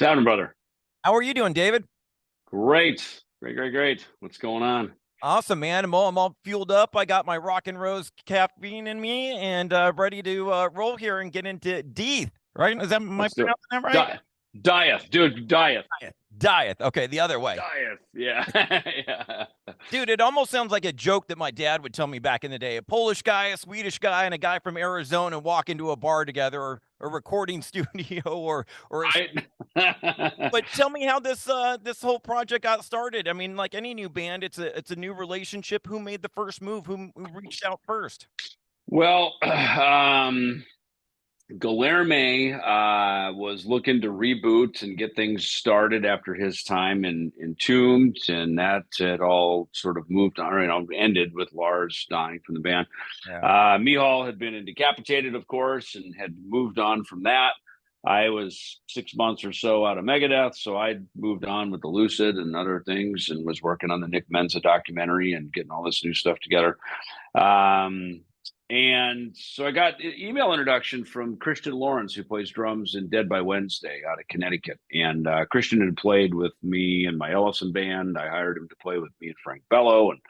Sound brother. How are you doing, David? Great. Great, great, great. What's going on? Awesome, man. I'm all fueled up. I got my Rock and Rose caffeine in me and ready to roll here and get into Dieth, right? Is that, am I Let's do it. pronouncing that right? Dieth, dude, Dieth. Dieth. Okay, the other way. Dieth. Yeah. Yeah. Dude, it almost sounds like a joke that my dad would tell me back in the day. A Polish guy, a Swedish guy, and a guy from Arizona walk into a bar together, or a recording studio, or a Right. but tell me how this whole project got started. I mean, like any new band, it's a new relationship. Who made the first move? Who reached out first? Well, Guilherme was looking to reboot and get things started after his time in Entombed, and that had all sort of moved on, ended with Lars dying from the band. Yeah. Mihal had been decapitated, of course, and had moved on from that. I was 6 months or so out of Megadeth, so I moved on with the Lucid and other things, and was working on the Nick Menza documentary and getting all this new stuff together. Um, and so I got an email introduction from Christian Lawrence, who plays drums in Dead by Wednesday out of Connecticut. And Christian had played with me and my Ellefson band. I hired him to play with me and Frank Bello, and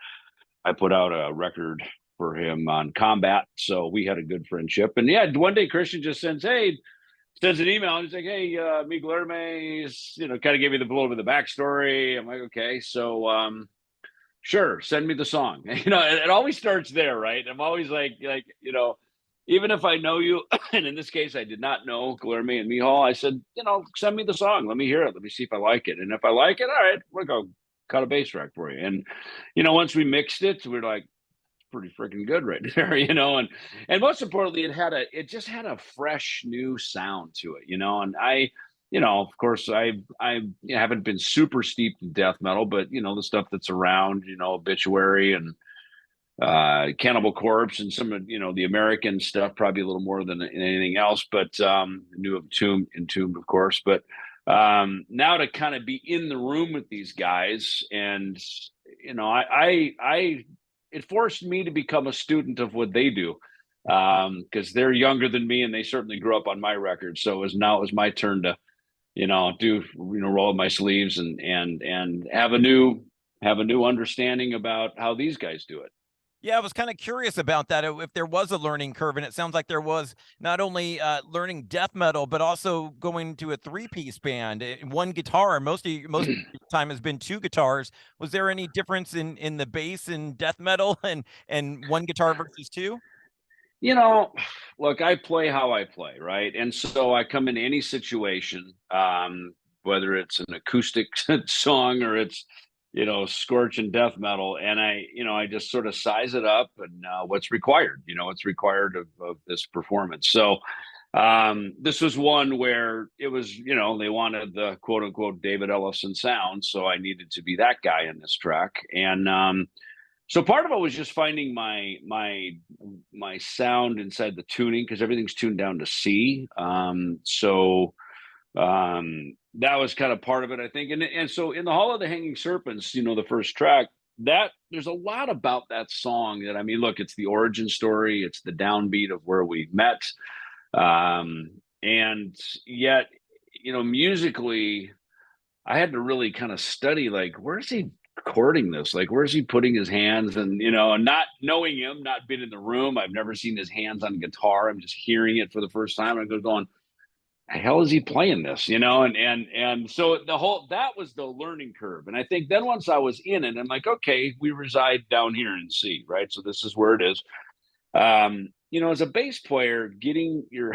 I put out a record for him on Combat. So we had a good friendship. And yeah, one day Christian just sends an email, and he's like, "Hey, me Guilherme, kind of gave me the little bit of the backstory." I'm like, "Okay, so sure, send me the song." It always starts there, right? I'm always even if I know you, and in this case, I did not know Guilherme and Mihal. I said, send me the song. Let me hear it. Let me see if I like it. And if I like it, all right, we'll go cut a bass track for you. And once we mixed it, we're like, pretty freaking good right there, and most importantly, it just had a fresh new sound to it, and of course, I haven't been super steeped in death metal, but the stuff that's around, Obituary and Cannibal Corpse and some of the American stuff, probably a little more than anything else, but new of Entombed, of course. But now to kind of be in the room with these guys, and I it forced me to become a student of what they do, because they're younger than me and they certainly grew up on my records. So it was my turn to do roll up my sleeves and have a new understanding about how these guys do it. Yeah, I was kind of curious about that. If there was a learning curve, and it sounds like there was not only learning death metal, but also going to a three-piece band, one guitar. Most of the time has been two guitars. Was there any difference in the bass in death metal and one guitar versus two? you know Look, I play how I play, right? And so I come in any situation, whether it's an acoustic song or it's scorch and death metal, and I just sort of size it up, and what's required, what's required of this performance. So this was one where it was, they wanted the quote unquote David Ellefson sound, so I needed to be that guy in this track. And so part of it was just finding my sound inside the tuning, because everything's tuned down to C. That was kind of part of it, I think. And so in the Hall of the Hanging Serpents, the first track, that there's a lot about that song that, I mean, look, it's the origin story, it's the downbeat of where we met. And yet, musically, I had to really kind of study, like, where's he recording this? Like, where's he putting his hands? And, and not knowing him, not been in the room, I've never seen his hands on guitar. I'm just hearing it for the first time. I'm going, the hell is he playing this? And so that was the learning curve. And I think then once I was in it, I'm like, okay, we reside down here in C, right? So this is where it is. As a bass player, getting your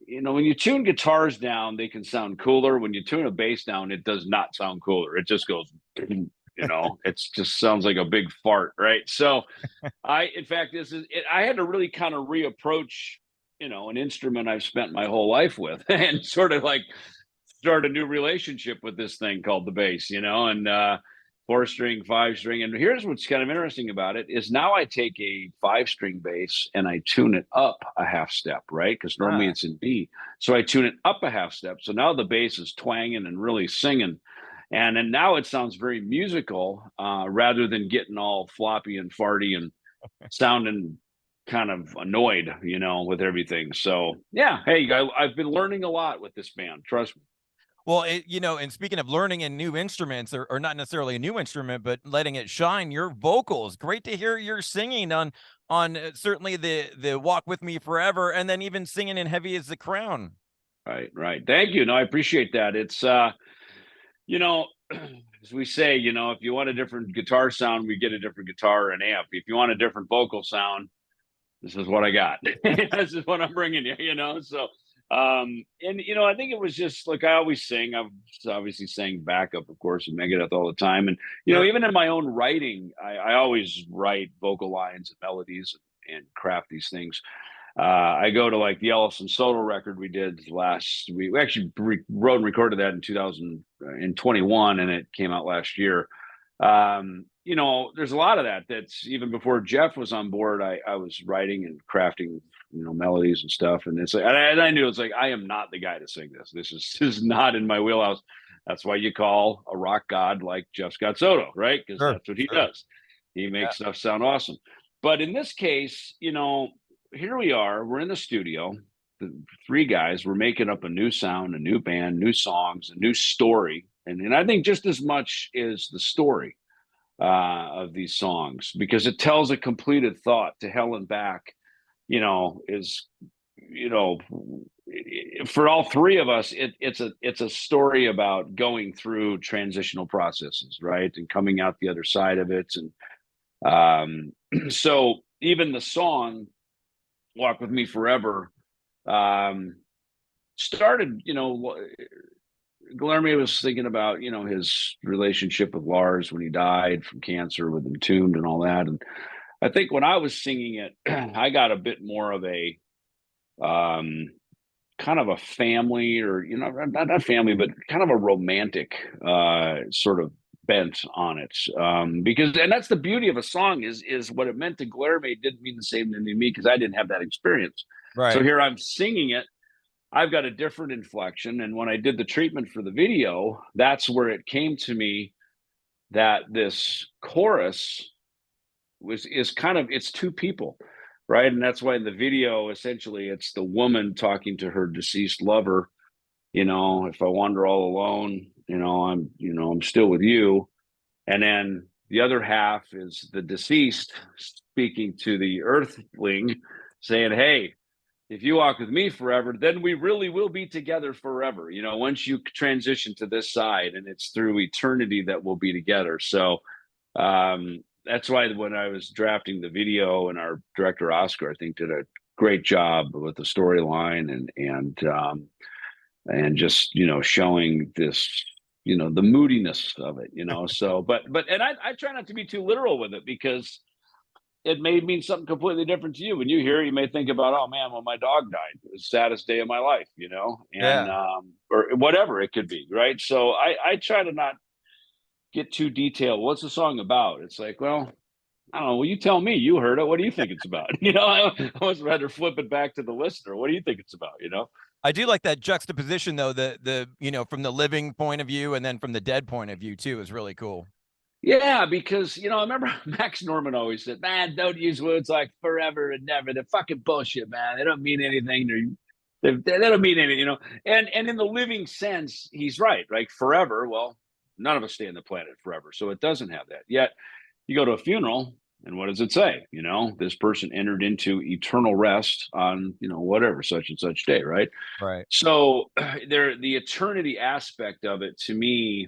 when you tune guitars down, they can sound cooler. When you tune a bass down, it does not sound cooler. It just goes, it just sounds like a big fart, right? So in fact, I had to really kind of reapproach, an instrument I've spent my whole life with, and sort of like start a new relationship with this thing called the bass, and 4-string, 5-string. And here's what's kind of interesting about it is now I take a 5-string bass and I tune it up a half step, right? Because normally it's in B. So I tune it up a half step. So now the bass is twanging and really singing. And then now it sounds very musical, rather than getting all floppy and farty and sounding kind of annoyed, with everything. So yeah, hey, I've been learning a lot with this band. Trust me. Well, you know, and speaking of learning in new instruments, or not necessarily a new instrument, but letting it shine, your vocals. Great to hear your singing on certainly the Walk With Me Forever, and then even singing in Heavy as the Crown. Right, right. Thank you. No, I appreciate that. It's you know, as we say, you know, if you want a different guitar sound, we get a different guitar and amp. If you want a different vocal sound, this is what I got. This is what I'm bringing you, you know. So and you know, I think it was just like I always sing. I've obviously sang backup, of course, in Megadeth all the time. And you know, Sure. even in my own writing, I always write vocal lines and melodies and craft these things. I go to like the Ellefson solo record we did last week. We actually wrote and recorded that in 2021, and it came out last year. You know, there's a lot of that. That's even before Jeff was on board. I was writing and crafting, you know, melodies and stuff. And it's like, and I knew it's like I am not the guy to sing this. This is not in my wheelhouse. That's why you call a rock god like Jeff Scott Soto, right? Because Sure. that's what he Sure. does. He Yeah. makes stuff sound awesome. But in this case, you know, here we are. We're in the studio. The three guys. We're making up a new sound, a new band, new songs, a new story, and I think just as much is the story of these songs because it tells a completed thought to hell and back. You know, is you know, for all three of us, it's a story about going through transitional processes, right, and coming out the other side of it, and so even the song "Walk with Me Forever" um, started. You know, Guillermo was thinking about you know his relationship with Lars when he died from cancer with Entombed and all that, and I think when I was singing it, I got a bit more of a um, kind of a family, or you know, not family, but kind of a romantic sort of bent on it, because and that's the beauty of a song is what it meant to Guillermo didn't mean the same to me because I didn't have that experience. So Right. here I'm singing it. I've got a different inflection, and when I did the treatment for the video, that's where it came to me that this chorus was is kind of it's two people, right? And that's why in the video, essentially, it's the woman talking to her deceased lover. You know, if I wander all alone, you know, I'm still with you. And then the other half is the deceased speaking to the earthling, saying, "Hey, if you walk with me forever, then we really will be together forever. You know, once you transition to this side, and it's through eternity that we'll be together." So that's why when I was drafting the video, and our director Oscar, I think, did a great job with the storyline and just you know showing this you know the moodiness of it, you know. So, but and I try not to be too literal with it because it may mean something completely different to you. When you hear it, you may think about, oh man, when my dog died, it was the saddest day of my life, you know, and Yeah. or whatever it could be, right? So I try to not get too detailed. What's the song about? It's like, well, I don't know. Well, you tell me. You heard it. What do you think it's about? You know, I almost rather flip it back to the listener. What do you think it's about? You know? I do like that juxtaposition though, the you know, from the living point of view and then from the dead point of view too is really cool. Yeah, because you know, I remember Max Norman always said, "Man, don't use words like forever and never. They're fucking bullshit, man. They don't mean anything. They don't mean anything, you know." And in the living sense, he's right. Like forever. Well, none of us stay on the planet forever, so it doesn't have that. Yet you go to a funeral, and what does it say? You know, this person entered into eternal rest on you know whatever such and such day, right? Right. So there, the eternity aspect of it to me,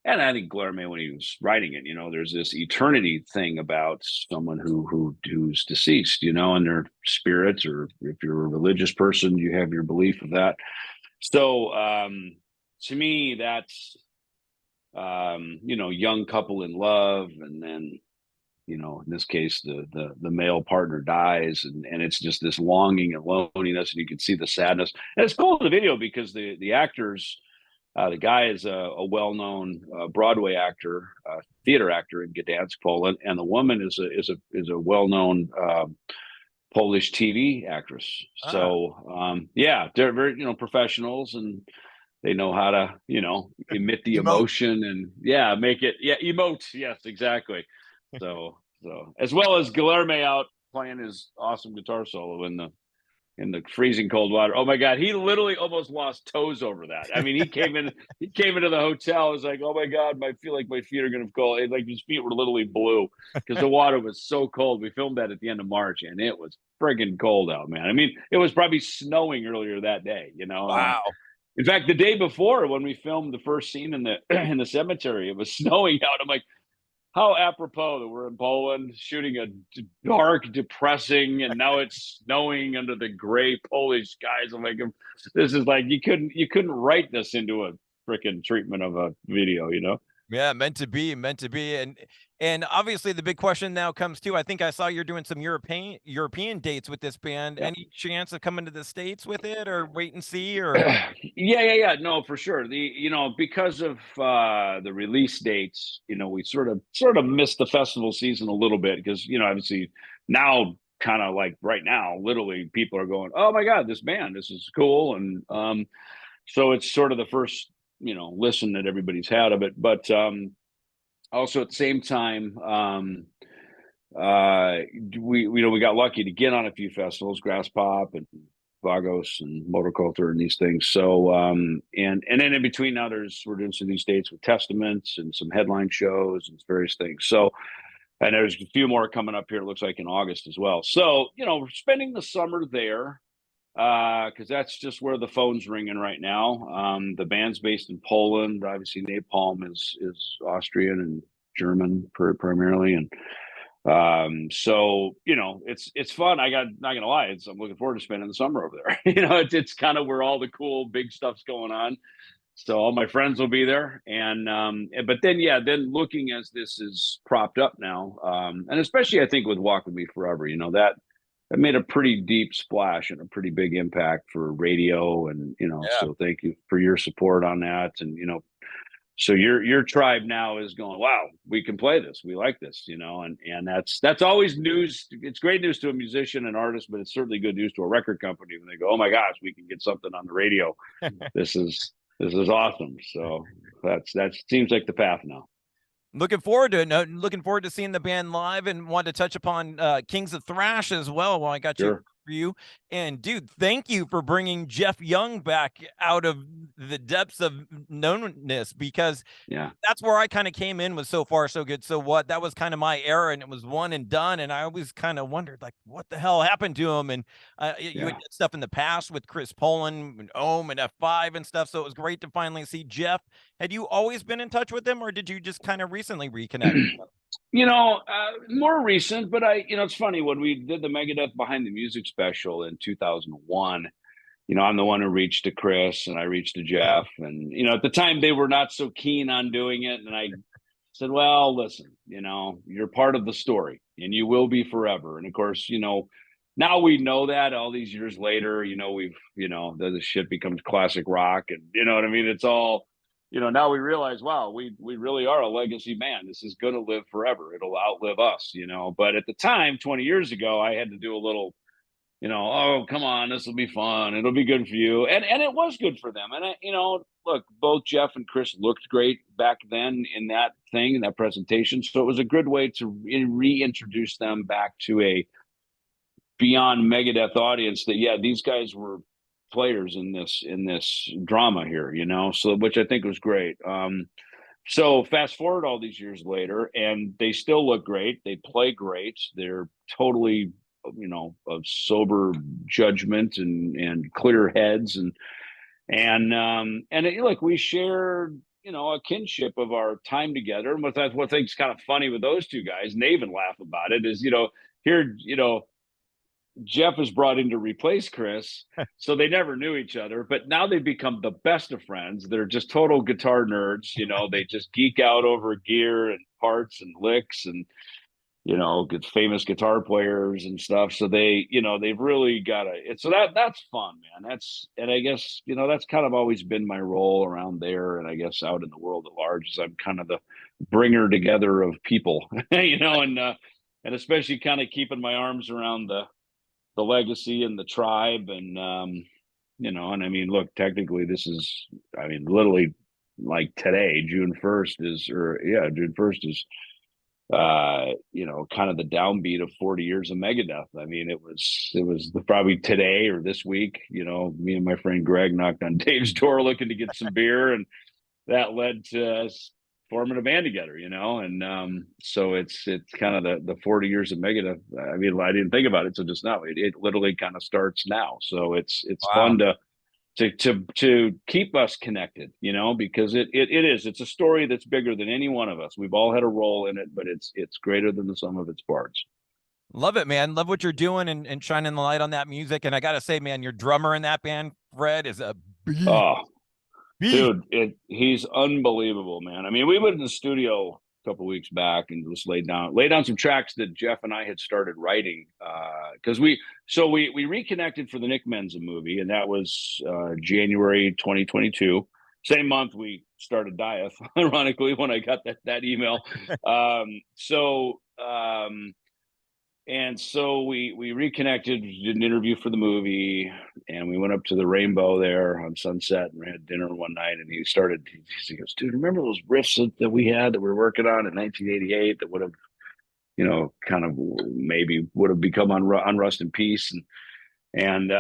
and I think Guillermo, when he was writing it, you know, there's this eternity thing about someone who's deceased, you know, and their spirits, or if you're a religious person, you have your belief of that. So to me, that's you know, young couple in love, and then you know, in this case, the male partner dies, and it's just this longing and loneliness, and you can see the sadness. And it's cool in the video because the actors, the guy is a well-known Broadway actor, theater actor in Gdansk, Poland, and the woman is a well-known Polish TV actress. Ah. So yeah, they're very you know professionals, and they know how to you know emit the Emote. emotion and yeah make it yeah emote. Yes, exactly. So as well as Guillermo out playing his awesome guitar solo in the in the freezing cold water. Oh my God, he literally almost lost toes over that. I mean, he came into the hotel. I was like, oh my God, I feel like my feet are gonna go. Like his feet were literally blue because the water was so cold. We filmed that at the end of March, and it was friggin' cold out, man. I mean, it was probably snowing earlier that day. Wow. In fact, the day before when we filmed the first scene in the in the cemetery, it was snowing out. I'm like, how apropos that we're in Poland shooting a dark, depressing, and now it's snowing under the gray Polish skies. I'm like, this is like you couldn't write this into a freaking treatment of a video, you know? Yeah, meant to be, meant to be. And obviously the big question now comes to, I think I saw you're doing some European dates with this band. Yep. Any chance of coming to the States with it, or wait and see, or Yeah. No, for sure. Because of the release dates, we sort of missed the festival season a little bit because, obviously now kind of like right now, literally people are going, oh my God, this band, this is cool. And so it's sort of the first, listen that everybody's had of it. But also at the same time, we got lucky to get on a few festivals, Grass Pop and Vagos and Motorculture and these things. So and then in between now we're doing some of these dates with Testaments and some headline shows and various things. So and there's a few more coming up here, it looks like in August as well. So, we're spending the summer there because that's just where the phone's ringing right now. The band's based in Poland. Obviously, Napalm is Austrian and German primarily, and so it's fun. Not gonna lie, I'm looking forward to spending the summer over there. It's kind of where all the cool big stuff's going on. So all my friends will be there, and but then looking as this is propped up now, and especially I think with Walk With Me Forever, that made a pretty deep splash and a pretty big impact for radio, and yeah. so thank you for your support on that, and so your tribe now is going, wow, we can play this, we like this, and that's always news. It's great news to a musician and artist, but it's certainly good news to a record company when they go, oh my gosh, we can get something on the radio. This is awesome. So that seems like the path now. Looking forward to it. No, looking forward to seeing the band live, and want to touch upon Kings of Thrash as well while I got you Sure. for you. And dude, thank you for bringing Jeff Young back out of the depths of knownness, because Yeah. that's where I kind of came in with So Far So Good. So What, that was kind of my era, and it was one and done. And I always kind of wondered, like, what the hell happened to him? And you had did stuff in the past with Chris Poland and Ohm and F5 and stuff. So it was great to finally see Jeff. Had you always been in touch with him, or did you just kind of recently reconnect? More recent, but it's funny when we did the Megadeth Behind the Music special in 2001. I'm the one who reached to Chris and I reached to Jeff, and at the time they were not so keen on doing it, and I said, well, listen, you're part of the story and you will be forever. And of course, now we know that all these years later, we've the shit becomes classic rock, and you know what I mean, it's all now we realize, wow, we really are a legacy band. This is going to live forever. It'll outlive us, but at the time 20 years ago I had to do a little oh, come on, this will be fun, it'll be good for you, and it was good for them. And look, both Jeff and Chris looked great back then in that thing, in that presentation, so it was a good way to reintroduce them back to a beyond Megadeth audience that these guys were players in this drama here, so, which I think was great. So fast forward all these years later, and they still look great, they play great, they're totally of sober judgment and clear heads, and like we shared a kinship of our time together. And what I think's kind of funny with those two guys, and they even laugh about it, is here Jeff was brought in to replace Chris, so they never knew each other, but now they've become the best of friends. They're just total guitar nerds. They just geek out over gear and parts and licks and good famous guitar players and stuff. So they've really got it. So that's fun, man. And I guess, that's kind of always been my role around there. And I guess out in the world at large, is I'm kind of the bringer together of people, and especially kind of keeping my arms around the legacy and the tribe. And, and I mean, look, technically literally like today, June 1st is you know, kind of the downbeat of 40 years of Megadeth. I mean, it was probably today or this week, you know, me and my friend Greg knocked on Dave's door looking to get some beer, and that led to us forming a band together, you know. And so it's kind of the 40 years of Megadeth. I mean, I didn't think about it till just now. It literally kind of starts now. So it's Wow. fun to keep us connected, you know, because it's a story that's bigger than any one of us. We've all had a role in it, but it's greater than the sum of its parts. Love it, man. Love what you're doing and shining the light on that music. And I gotta say, man, your drummer in that band, Fred, is a beast. Oh, Beast. dude, he's unbelievable, man. I mean, we went in the studio a couple weeks back and just laid down some tracks that Jeff and I had started writing, because we reconnected for the Nick Menza movie, and that was January 2022. Same month we started Dieth, ironically, when I got that email. And so we reconnected, did an interview for the movie, and we went up to the Rainbow there on Sunset, and we had dinner one night. And he goes, "Dude, remember those riffs that we had that we were working on in 1988 that would have, you know, kind of maybe would have become on Rust in Peace?" And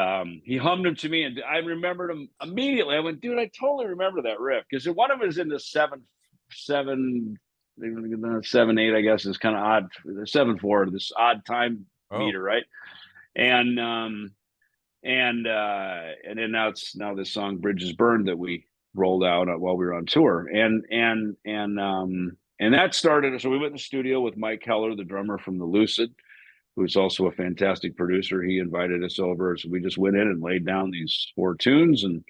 he hummed them to me, and I remembered them immediately. I went, "Dude, I totally remember that riff," because one of it is in the seven 7/8, I guess, is kind of odd. 7/4, this odd time Oh, meter, right? And then now this song "Bridges Burned" that we rolled out while we were on tour, and that started. So we went in the studio with Mike Heller, the drummer from the Lucid, who's also a fantastic producer. He invited us over, so we just went in and laid down these 4 tunes and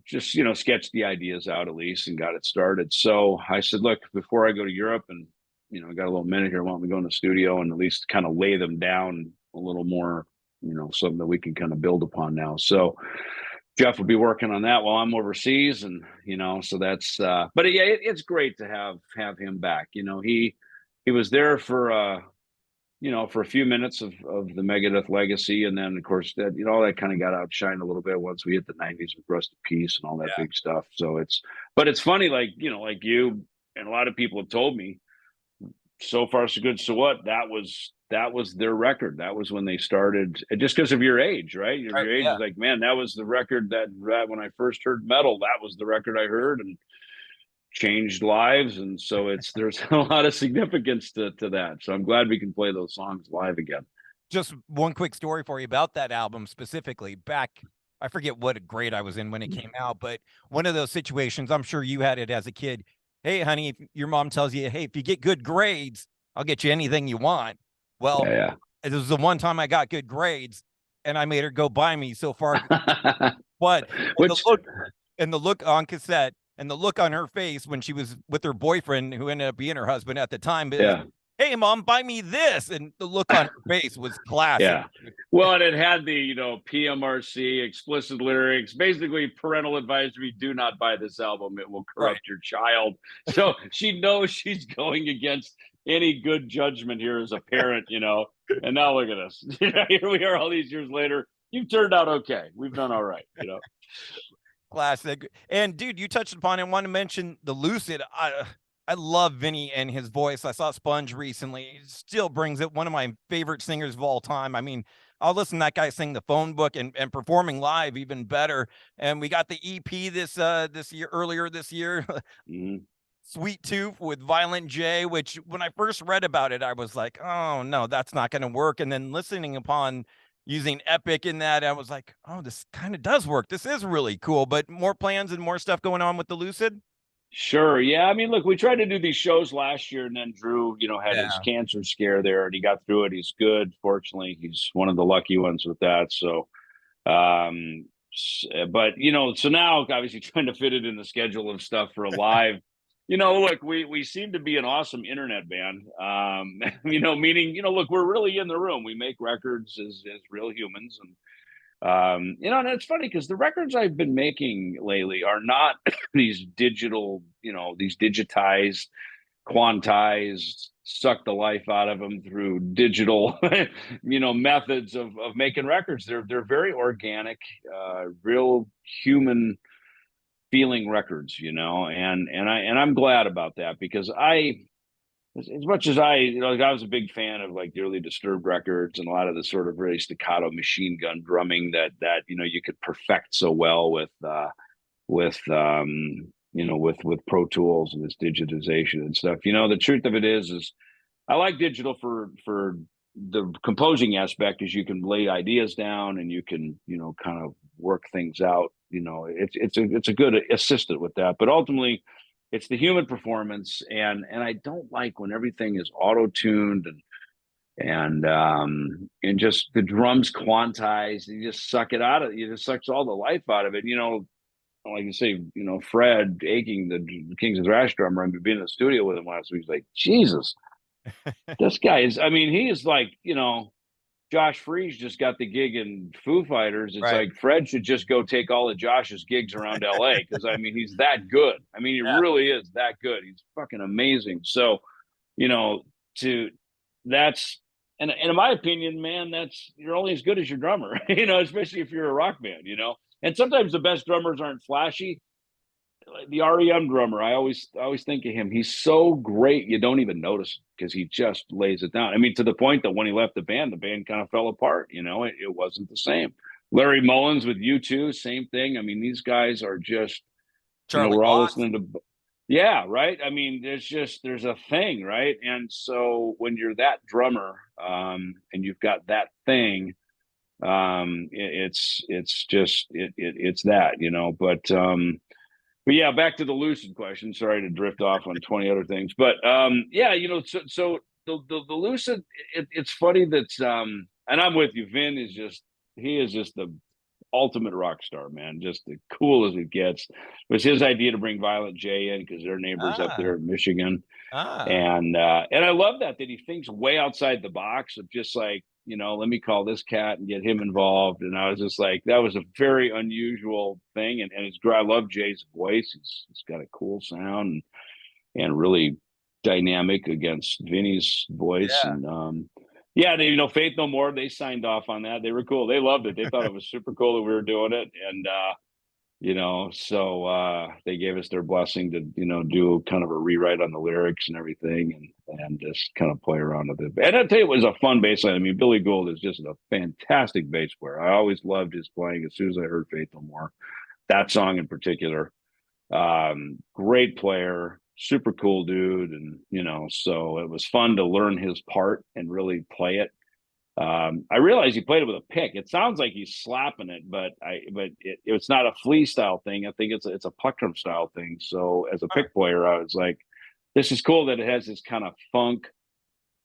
just, you know, sketched the ideas out at least and got it started. So I said, "Look, before I go to Europe, and, you know, I got a little minute here, why don't we go in the studio and at least kind of lay them down a little more, you know, something that we can kind of build upon now." So Jeff will be working on that while I'm overseas, and, you know, so that's but yeah, it's great to have him back. You know, he was there for you know, for a few minutes of the Megadeth legacy. And then, of course, that, you know, all that kind of got outshined a little bit once we hit the 90s with Rust in Peace and all that yeah. big stuff. So but it's funny, like, you know, like you and a lot of people have told me, So Far So Good, So What, that was their record. That was when they started, just because of your age, right? Right. Your age Yeah. is like, man, that was the record that when I first heard metal, that was the record I heard and changed lives. And so there's a lot of significance to that. So I'm glad we can play those songs live again. Just one quick story for you about that album specifically. Back, I forget what grade I was in when it came out, but one of those situations, I'm sure you had it as a kid. Hey, honey, if your mom tells you, hey, if you get good grades, I'll get you anything you want. Well, Yeah, it was the one time I got good grades, and I made her go buy me So Far. yeah. But the Which, look and the look on cassette and the look on her face when she was with her boyfriend, who ended up being her husband at the time, is, yeah, "Hey, mom, buy me this." And the look on her face was classic. yeah. Well, and it had the, you know, PMRC, explicit lyrics, basically parental advisory: do not buy this album, it will Right. corrupt your child. So she knows she's going against any good judgment here as a parent, you know. And now look at us. Here we are all these years later. You've turned out okay. We've done all right, you know. Classic. And dude, you touched upon it. I want to mention the Lucid. I love Vinny and his voice. I saw Sponge recently. He still brings it. One of my favorite singers of all time. I mean, I'll listen to that guy sing the phone book and performing live even better. And we got the EP this year, earlier this year. Mhm. Sweet Tooth with Violent J, which when I first read about it, I was like, oh no, that's not going to work. And then listening upon using Epic in that, I was like, oh, this kind of does work. This is really cool. But more plans and more stuff going on with the Lucid. Sure. Yeah. I mean, look, we tried to do these shows last year, and then Drew, you know, had his Yeah. cancer scare there, and he got through it. He's good. Fortunately, he's one of the lucky ones with that. So, but, you know, so now obviously trying to fit it in the schedule of stuff for a live, you know, look, we seem to be an awesome internet band. You know, meaning, you know, look, we're really in the room. We make records as real humans. And you know, and it's funny because the records I've been making lately are not these digital, you know, these digitized, quantized, suck the life out of them through digital, you know, methods of making records. They're very organic, real human feeling records, you know, and I'm glad about that, because as much as like I was a big fan of like the early Disturbed records and a lot of the sort of really staccato machine gun drumming that you could perfect so well with with Pro Tools and this digitization and stuff. The truth of it is I like digital for the composing aspect, is you can lay ideas down and you can kind of work things out. It's a good assistant with that, but ultimately it's the human performance, and I don't like when everything is auto tuned and just the drums quantized. You just suck it out of it. You just sucks all the life out of it. Like you say, Fred Aching, the Kings of Thrash drummer, I've been in the studio with him last week. He's like, Jesus, this guy is. I mean, he is like, Josh Freese just got the gig in Foo Fighters. It's Right. like Fred should just go take all of Josh's gigs around LA, because I mean he's that good. I mean he Yeah. really is that good. He's fucking amazing. So, to that's and in my opinion, man, that's you're only as good as your drummer, especially if you're a rock band. And sometimes the best drummers aren't flashy. The REM drummer, I always think of him. He's so great, you don't even notice, because he just lays it down. I mean, to the point that when he left the band kind of fell apart. It wasn't the same. Larry Mullins with U2, same thing. I mean, these guys are just, Charlie we're all Watts. listening to, yeah, right. I mean, there's a thing, right? And so when you're that drummer, and you've got that thing, it's that, but yeah, back to the Lucid question. Sorry to drift off on 20 other things, but yeah, so the Lucid. It's funny that and I'm with you. Vin is just the ultimate rock star, man. Just the cool as it gets. It was his idea to bring Violent J in because they're neighbors up Ah, there in Michigan, ah. and I love that he thinks way outside the box of just like, let me call this cat and get him involved. And I was just like, that was a very unusual thing. And it's great. I love Jay's voice. He's got a cool sound and really dynamic against Vinny's voice. Yeah. And yeah, Faith No More, they signed off on that. They were cool. They loved it. They thought it was super cool that we were doing it. And so they gave us their blessing to do kind of a rewrite on the lyrics and everything, and just kind of play around with it. And I'll tell you, it was a fun bass line. I mean, Billy Gould is just a fantastic bass player. I always loved his playing as soon as I heard Faith No More, that song in particular. Great player, super cool dude. And so it was fun to learn his part and really play it. I realized he played it with a pick. It sounds like he's slapping it, but it's not a flea style thing. I think it's a plectrum style thing. So as a pick player, I was like, this is cool that it has this kind of funk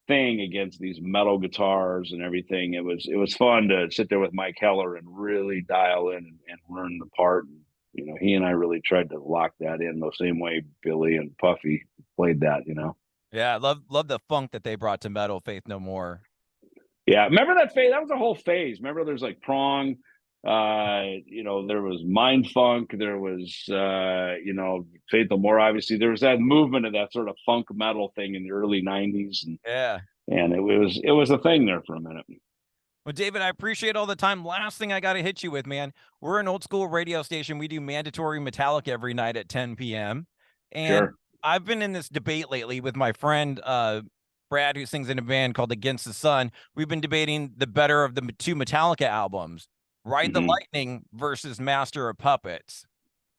thing against these metal guitars and everything. It was fun to sit there with Mike Heller and really dial in and learn the part. And, he and I really tried to lock that in the same way Billy and Puffy played that. Yeah, love the funk that they brought to metal, Faith No More. Yeah, remember that phase? That was a whole phase. Remember, there's like Prong, there was Mind Funk, there was Faith No More. Obviously, there was that movement of that sort of funk metal thing in the early '90s, Yeah. and it was a thing there for a minute. Well, David, I appreciate all the time. Last thing I got to hit you with, man. We're an old school radio station. We do mandatory Metallica every night at 10 p.m. And Sure. I've been in this debate lately with my friend Brad, who sings in a band called Against the Sun. We've been debating the better of the two Metallica albums, Ride the Hmm. Lightning versus Master of Puppets.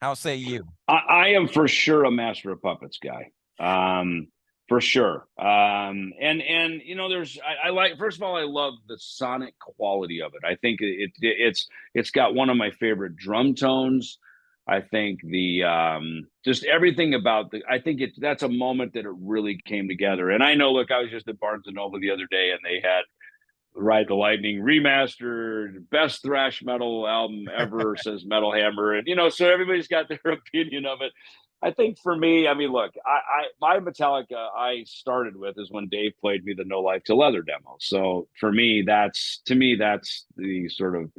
How say you? I am for sure a Master of Puppets guy. For sure. And there's I like, first of all, I love the sonic quality of it. I think it's got one of my favorite drum tones. I think the just everything about I think that's a moment that it really came together. And I know, look, I was just at Barnes and Noble the other day, and they had Ride the Lightning remastered, best thrash metal album ever, says Metal Hammer. And so everybody's got their opinion of it. I think for me, I mean, look, my Metallica I started with is when Dave played me the No Life Till Leather demo. So for me, that's the sort of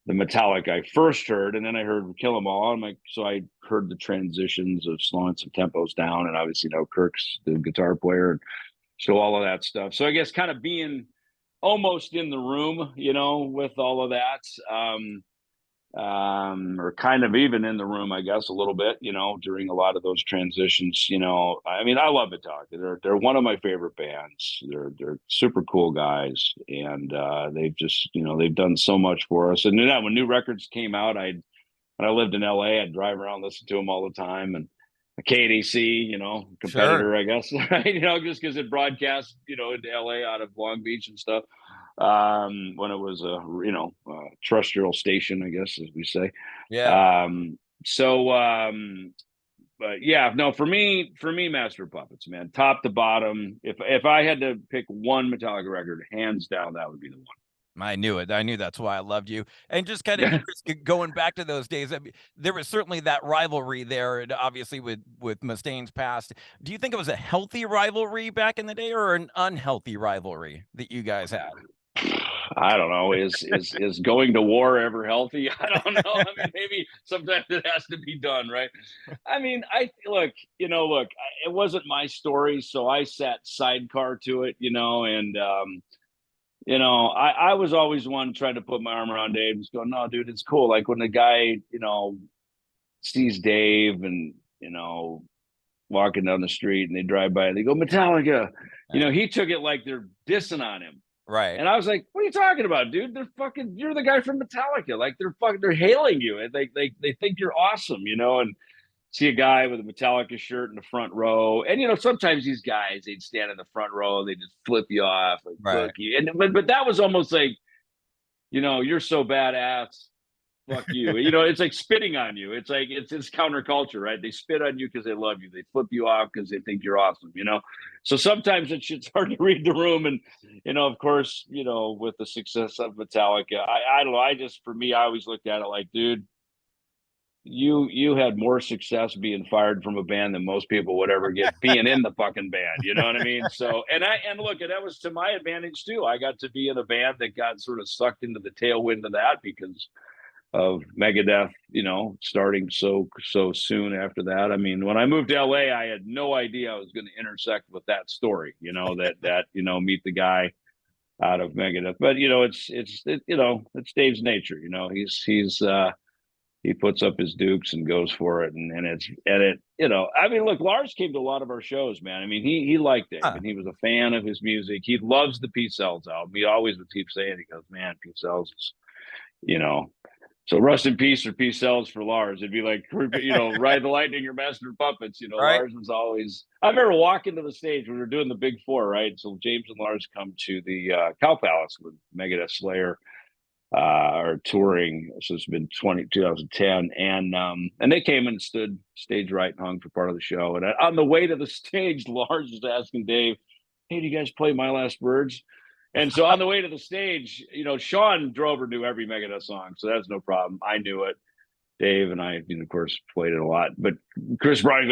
the Metallica I first heard, and then I heard Kill 'Em All. So I heard the transitions of slowing some tempos down, and obviously Kirk's the guitar player, and so all of that stuff. So I guess kind of being almost in the room, with all of that. or kind of even in the room, I guess, a little bit, during a lot of those transitions. I mean, I love Metallica. They're one of my favorite bands. They're super cool guys, and they've just they've done so much for us. And when new records came out, when I lived in LA, I'd drive around, listen to them all the time, and KDC, competitor, Sure. I guess, just because it broadcast, into LA out of Long Beach and stuff. When it was a terrestrial station, I guess, as we say. Yeah. Um, so, but yeah, no, for me, Master of Puppets, man, top to bottom. If I had to pick one Metallica record, hands down, that would be the I knew it. I knew that's why I loved you. And just kind of one. curious, going back to those days, I mean, there was certainly that rivalry there, and obviously with Mustaine's past. Do you think it was a healthy rivalry back in the day, or an unhealthy rivalry that you guys had? I don't know. Is going to war ever healthy? I don't know. I mean, maybe sometimes it has to be done, right? I mean, I look, it wasn't my story, so I sat sidecar to it, and I was always one trying to put my arm around Dave, just going, no, dude, it's cool. Like when the guy, sees Dave and walking down the street and they drive by, they go Metallica. He took it like they're dissing on him. Right. And I was like, what are you talking about, dude? They're fucking, you're the guy from Metallica. Like they're hailing you. And they think you're awesome, and see a guy with a Metallica shirt in the front row. And, sometimes these guys, they'd stand in the front row, they just flip you off, like, Right. look, you. But that was almost like, you're so badass. Fuck you. It's like spitting on you. It's like it's counterculture, right? They spit on you because they love you. They flip you off because they think you're awesome. So sometimes it's hard to read the room. And of course, with the success of Metallica, I don't know. For me, I always looked at it like, dude, you had more success being fired from a band than most people would ever get being in the fucking band. You know what I mean? So and look, and that was to my advantage too. I got to be in a band that got sort of sucked into the tailwind of that because of Megadeth, starting so soon after that. I mean, when I moved to LA, I had no idea I was going to intersect with that story. That meet the guy out of Megadeth. But it's Dave's nature. He puts up his dukes and goes for it, and I mean, look, Lars came to a lot of our shows, man. I mean, he liked Dave, Huh. and he was a fan of his music. He loves the Peace Cells album. He always would keep saying, he goes, man, Peace Cells is, you know so rest in peace or peace cells for Lars. It'd be like, ride the lightning, your master of puppets. Right. Lars was always. I remember walking to the stage when we were doing the Big Four, right? So James and Lars come to the Cow Palace with Megadeth, Slayer, are touring. So it's been 2010, and they came and stood stage right and hung for part of the show. And on the way to the stage, Lars was asking Dave, "Hey, do you guys play My Last Words?" And so on the way to the stage, Sean Drover knew every Megadeth song, so that's no problem. I knew it. Dave and I, of course, played it a lot. But Chris Bryan's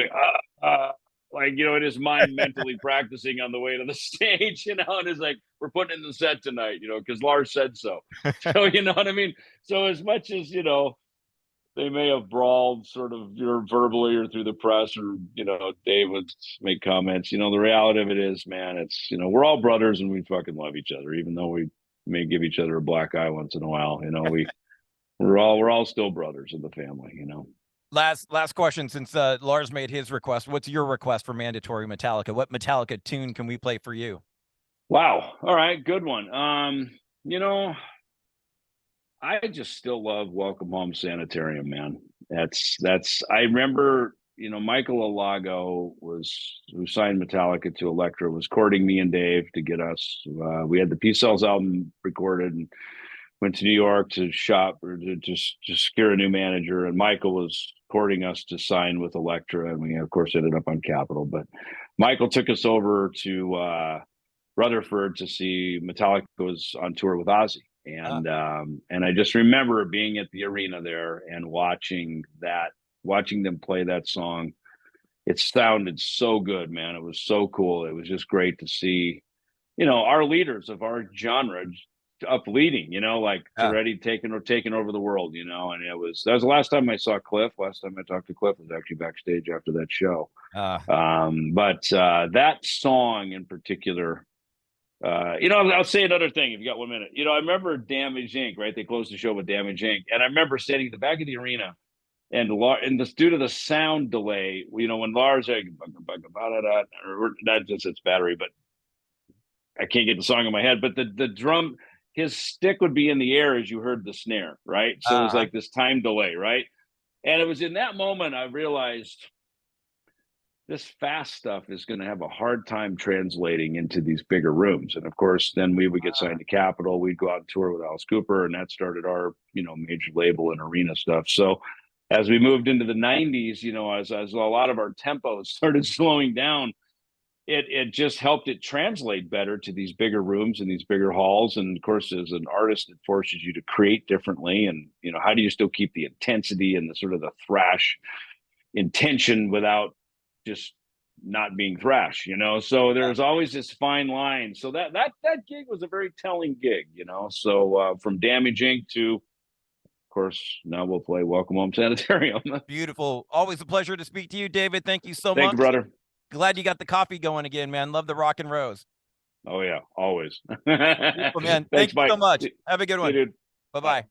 like, in his mind, mentally practicing on the way to the stage, and it's like, we're putting in the set tonight, because Lars said so. So, you know what I mean? So as much as, they may have brawled sort of verbally or through the press, or Dave would make comments. The reality of it is, man, it's we're all brothers and we fucking love each other, even though we may give each other a black eye once in a while. We're all still brothers in the family. Last question, since Lars made his request. What's your request for mandatory Metallica? What Metallica tune can we play for you? Wow. All right, good one. I just still love Welcome Home Sanitarium, man. I remember, Michael Alago who signed Metallica to Elektra, was courting me and Dave to get us. We had the Peace Cells album recorded and went to New York to shop or to just secure a new manager. And Michael was courting us to sign with Elektra. And we, of course, ended up on Capitol. But Michael took us over to Rutherford to see Metallica was on tour with Ozzy. And I just remember being at the arena there and watching them play that song. It sounded so good, man. It was so cool. It was just great to see, our leaders of our genre up leading, already taking over the world, and that was the last time I saw Cliff. Last time I talked to Cliff was actually backstage after that show. But that song in particular, I'll say another thing if you got 1 minute. I remember Damage Inc. Right? They closed the show with Damage Inc. And I remember sitting at the back of the arena, and this due to the sound delay, when Lars like, or not just its battery, but I can't get the song in my head. But the drum, his stick would be in the air as you heard the snare, right? So it was like this time delay, right? And it was in that moment I realized this fast stuff is going to have a hard time translating into these bigger rooms. And of course, then we would get signed to Capitol. We'd go out and tour with Alice Cooper, and that started our, major label and arena stuff. So as we moved into the 90s, as a lot of our tempos started slowing down, it just helped it translate better to these bigger rooms and these bigger halls. And of course, as an artist, it forces you to create differently. And, how do you still keep the intensity and the sort of the thrash intention without just not being thrash, so there's always this fine line. So that gig was a very telling gig, so from Damage Inc. to, of course, now we'll play Welcome Home Sanitarium. Beautiful. Always a pleasure to speak to you, David. Thank you so much. Thank you, brother. Glad you got the coffee going again, man. Love the rock and rose. Oh yeah, always. Beautiful, man. Thanks, Thank you so much. Have a good one. Dude. Bye-bye.